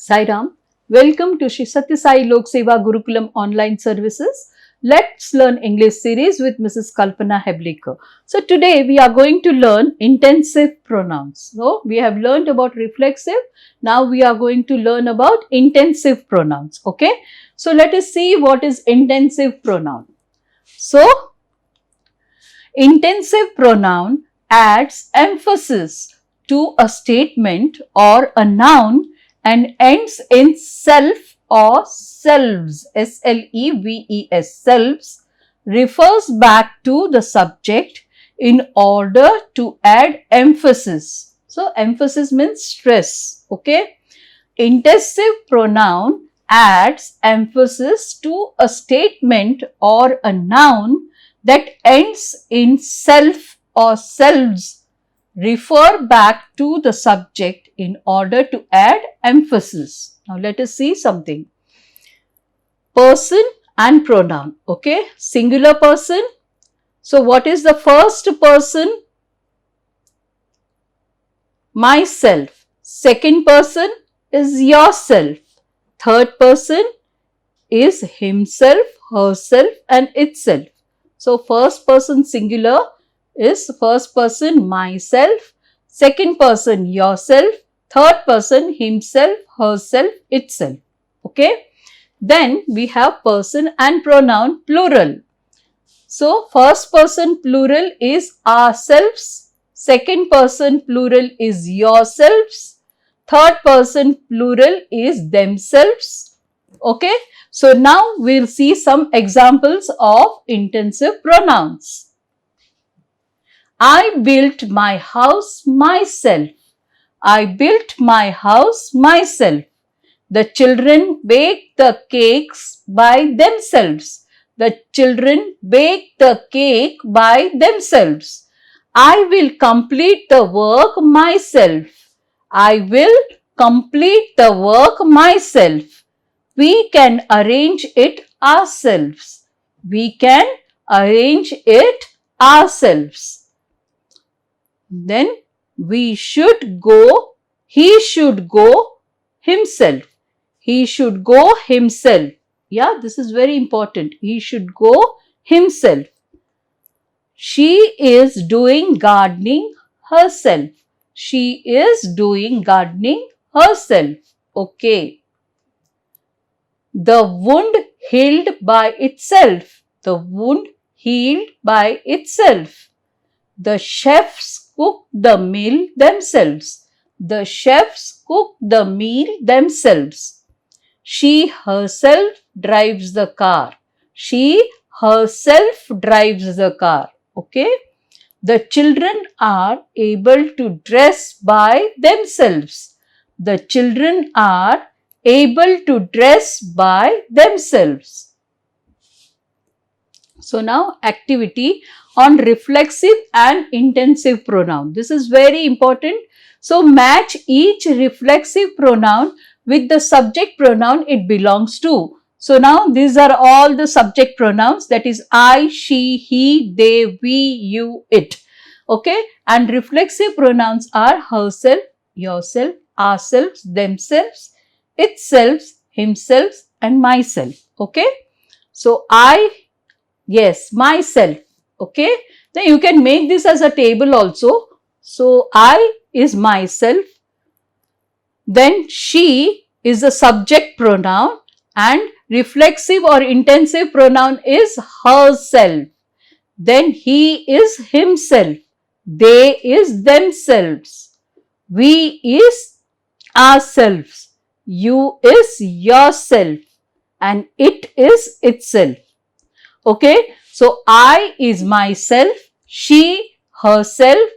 Sai Ram. Welcome to Shri Sathya Sai Lok Seva Gurukulam online services. Let's learn English series with Mrs. Kalpana Heblekar. So today we are going to learn intensive pronouns. So we have learned about reflexive. Now we are going to learn about intensive pronouns. Okay. So let us see what is intensive pronoun. So intensive pronoun adds emphasis to a statement or a noun and ends in self or selves, S-L-E-V-E-S, selves, refers back to the subject in order to add emphasis. So, emphasis means stress, okay. Intensive pronoun adds emphasis to a statement or a noun that ends in self or selves, refer back to the subject in order to add emphasis. Now let us see something. Person and pronoun, okay, singular person. So what is the first person? Myself. Second person is yourself. Third person is himself, herself and itself. So first person singular is first person myself, second person yourself, third person himself, herself, itself. Okay. Then we have person and pronoun plural. So first person plural is ourselves, second person plural is yourselves, third person plural is themselves. Okay. So now we'll see some examples of intensive pronouns. I built my house myself. I built my house myself. The children baked the cakes by themselves. The children baked the cake by themselves. I will complete the work myself. I will complete the work myself. We can arrange it ourselves. We can arrange it ourselves. Then we should go, he should go himself. He should go himself. Yeah, this is very important. He should go himself. She is doing gardening herself. She is doing gardening herself. Okay. The wound healed by itself. The wound healed by itself. The chefs cook the meal themselves. The chefs cook the meal themselves. She herself drives the car. She herself drives the car. Okay. The children are able to dress by themselves. The children are able to dress by themselves. So now activity on reflexive and intensive pronoun. This is very important. So match each reflexive pronoun with the subject pronoun it belongs to. So now these are all the subject pronouns, that is I, she, he, they, we, you, it. Okay. And reflexive pronouns are herself, yourself, ourselves, themselves, itself, himself and myself. Okay. So I, yes, myself. Okay. Then you can make this as a table also. So I is myself. Then she is the subject pronoun and reflexive or intensive pronoun is herself. Then he is himself. They is themselves. We is ourselves. You is yourself. And it is itself. Okay. So I is myself. She herself.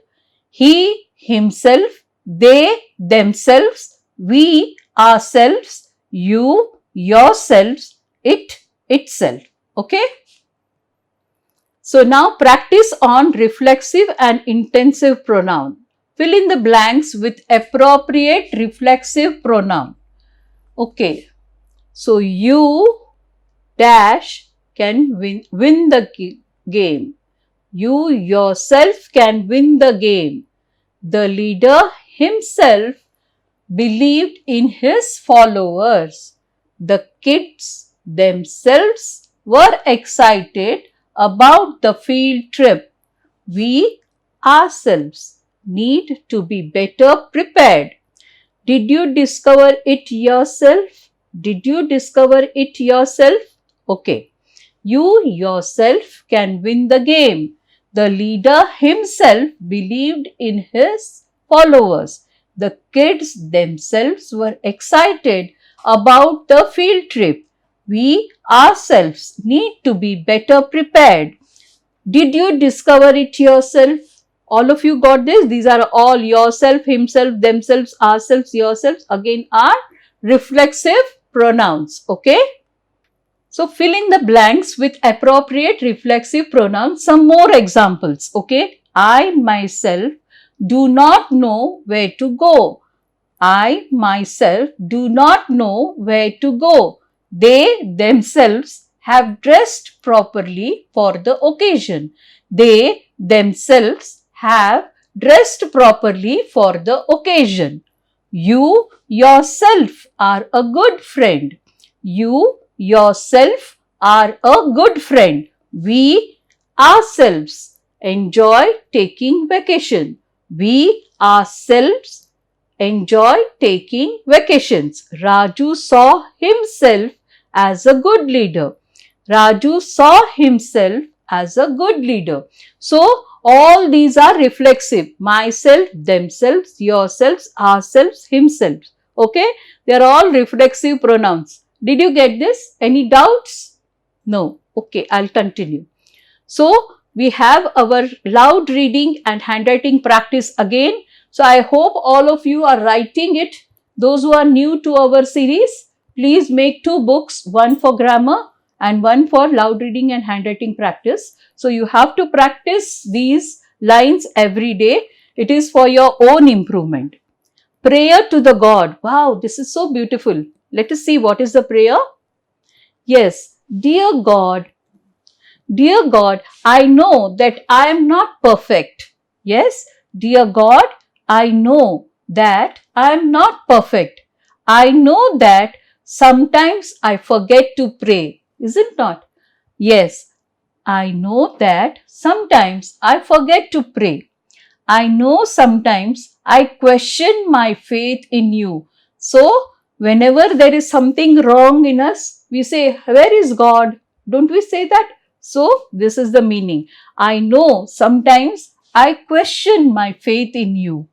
He himself. They themselves. We ourselves. You yourselves. It itself. Okay. So now practice on reflexive and intensive pronoun. Fill in the blanks with appropriate reflexive pronoun. Okay. So you dash can win the game. You yourself can win the game. The leader himself believed in his followers. The kids themselves were excited about the field trip. We ourselves need to be better prepared. Did you discover it yourself? Did you discover it yourself? Okay. You yourself can win the game. The leader himself believed in his followers. The kids themselves were excited about the field trip. We ourselves need to be better prepared. Did you discover it yourself? All of you got this? These are all yourself, himself, themselves, ourselves, yourselves. Again are reflexive pronouns. Okay? So fill in the blanks with appropriate reflexive pronouns. Some more examples. Okay? I myself do not know where to go. I myself do not know where to go. They themselves have dressed properly for the occasion. They themselves have dressed properly for the occasion. You yourself are a good friend. You yourself are a good friend. We ourselves enjoy taking vacation. We ourselves enjoy taking vacations. Raju saw himself as a good leader. Raju saw himself as a good leader. So, all these are reflexive. Myself, themselves, yourselves, ourselves, himself. Okay? They are all reflexive pronouns. Did you get this? Any doubts? No. Okay, I'll continue. So, we have our loud reading and handwriting practice again. So, I hope all of you are writing it. Those who are new to our series, please make 2 books, one for grammar and one for loud reading and handwriting practice. So, you have to practice these lines every day. It is for your own improvement. Prayer to the God. Wow, this is so beautiful. Let us see what is the prayer. Yes, dear God, I know that I am not perfect. Yes, dear God, I know that I am not perfect. I know that sometimes I forget to pray. Is it not? Yes, I know that sometimes I forget to pray. I know sometimes I question my faith in you. So, whenever there is something wrong in us, we say, where is God? Don't we say that? So, this is the meaning. I know sometimes I question my faith in you.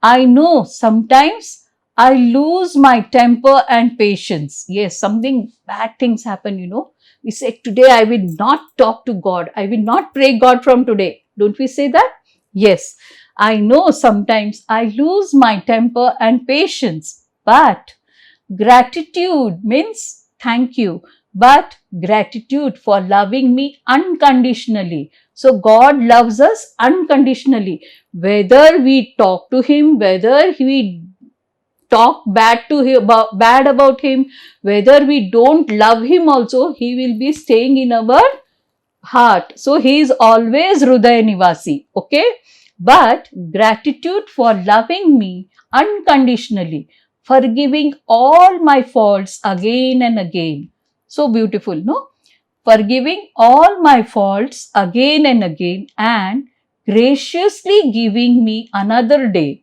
I know sometimes I lose my temper and patience. Yes, something bad things happen, We say, today I will not talk to God. I will not pray God from today. Don't we say that? Yes, I know sometimes I lose my temper and patience. But gratitude means thank you. But gratitude for loving me unconditionally. So God loves us unconditionally. Whether we talk to Him, whether we talk bad about Him, whether we don't love Him also, He will be staying in our heart. So He is always Hridaya Nivasi. Okay? But gratitude for loving me unconditionally, forgiving all my faults again and again. So beautiful, no? Forgiving all my faults again and again and graciously giving me another day.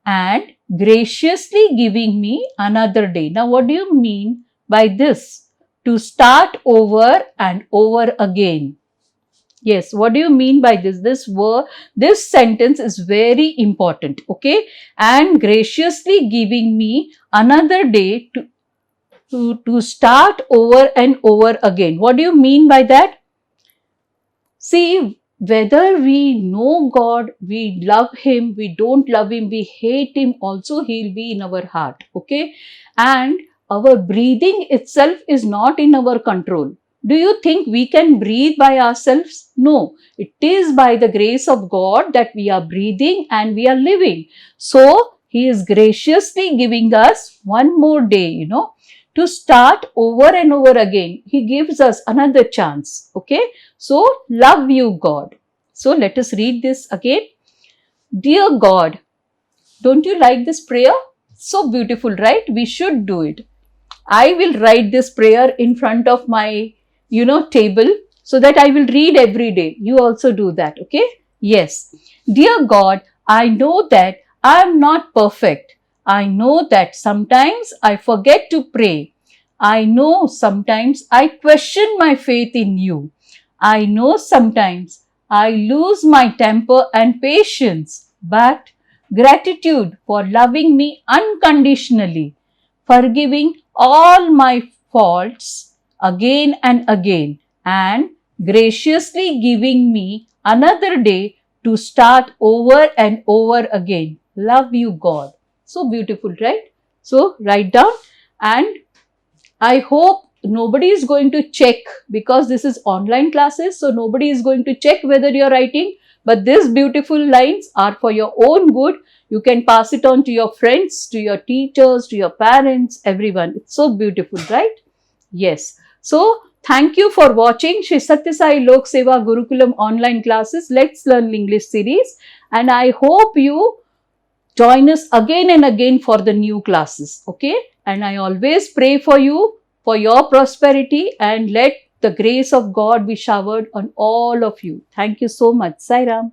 And graciously giving me another day. Now, what do you mean by this? To start over and over again. Yes, what do you mean by this? This sentence is very important, okay? And graciously giving me another day to start over and over again. What do you mean by that? See, whether we know God, we love Him, we don't love Him, we hate Him, also He'll be in our heart, okay? And our breathing itself is not in our control. Do you think we can breathe by ourselves? No, it is by the grace of God that we are breathing and we are living. So, He is graciously giving us one more day, to start over and over again. He gives us another chance, okay? So, love you, God. So, let us read this again. Dear God, don't you like this prayer? So beautiful, right? We should do it. I will write this prayer in front of my, table, so that I will read every day. You also do that, okay? Yes. Dear God, I know that I am not perfect. I know that sometimes I forget to pray. I know sometimes I question my faith in you. I know sometimes I lose my temper and patience, but gratitude for loving me unconditionally, forgiving all my faults again and again, and graciously giving me another day to start over and over again. Love you, God. So beautiful, right? So write down, and I hope nobody is going to check, because this is online classes, so nobody is going to check whether you're writing, but these beautiful lines are for your own good. You can pass it on to your friends, to your teachers, to your parents, everyone. It's so beautiful, right? Yes. So, thank you for watching Shri Sathya Sai Lok Seva Gurukulam online classes, Let's Learn English series, and I hope you join us again and again for the new classes, okay? And I always pray for you, for your prosperity, and let the grace of God be showered on all of you. Thank you so much. Sai Ram.